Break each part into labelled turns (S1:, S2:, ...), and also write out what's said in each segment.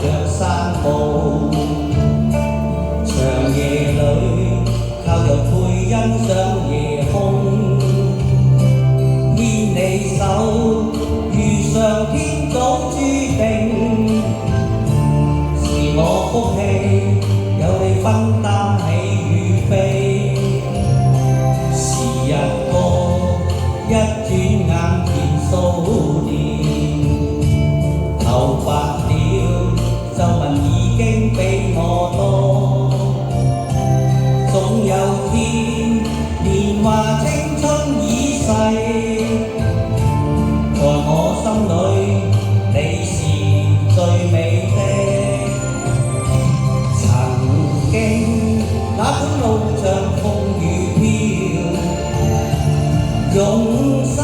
S1: 着山步，長夜裏靠着背欣賞夜空，牽你手，如上天早注定，是我福氣，有你分擔喜與悲。時日過，一轉眼見數年，頭白了，皺紋已經比我多。總有天，年華青春已逝，在我心裏，你是最美的。曾經那管路上風雨飄，用心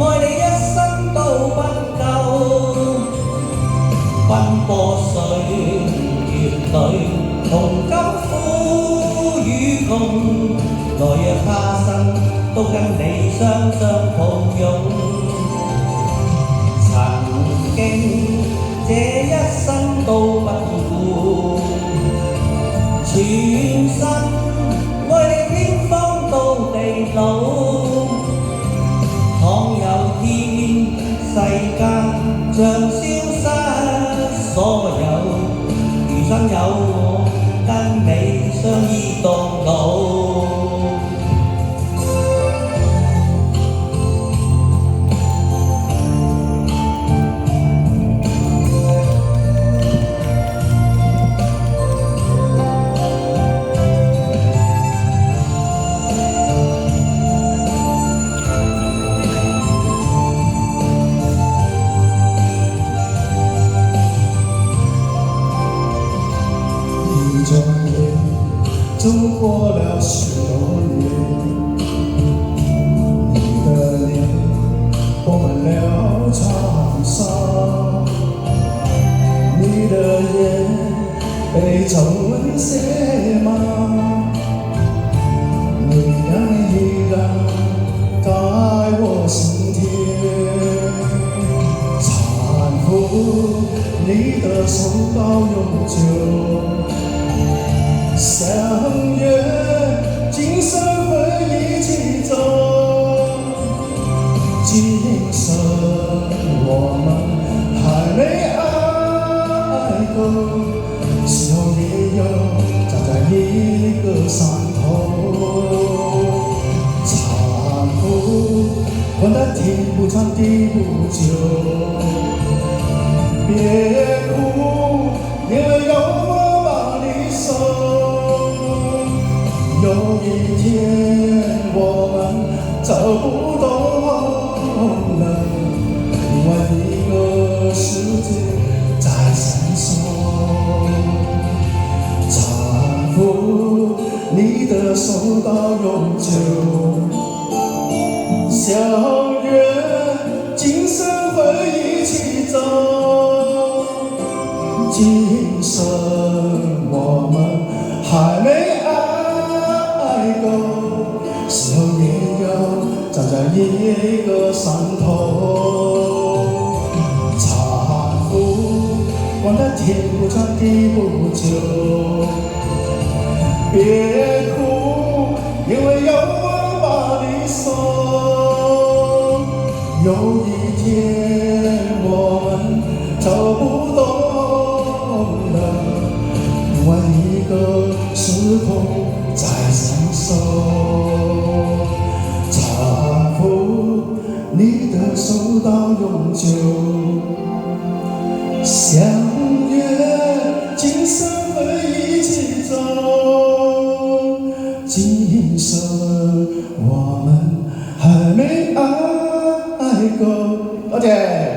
S1: 愛你一生都不夠。奔波歲月裏，同甘苦與共，來若他生都跟你雙雙抱擁。曾經這一生都不顧，全身愛你天荒到地老。倘有天世間像消失所有，餘生有我跟你相依到老。
S2: 转眼走过了许多年，你的脸布满了沧桑，你的眼被皱纹写满，你依然在我心田，搀扶你的手到永久。相约今生会一起走，今生我们还没爱够，时候也要站在一个山头，搀扶管它天不长地不久，别哭，因为有我把你守。有一天我们走不动了，另外一个世界在闪烁，搀扶你的手到永久，相约今生会一起走，今生我们还没时候也要站在一个山头，搀扶管它天不长地不久，别哭，因为有我把你守。有一天我们走不动了，另外一个时空在闪烁，搀扶你的手到永久，相约今生会一起走，今生我们还没爱够。多谢。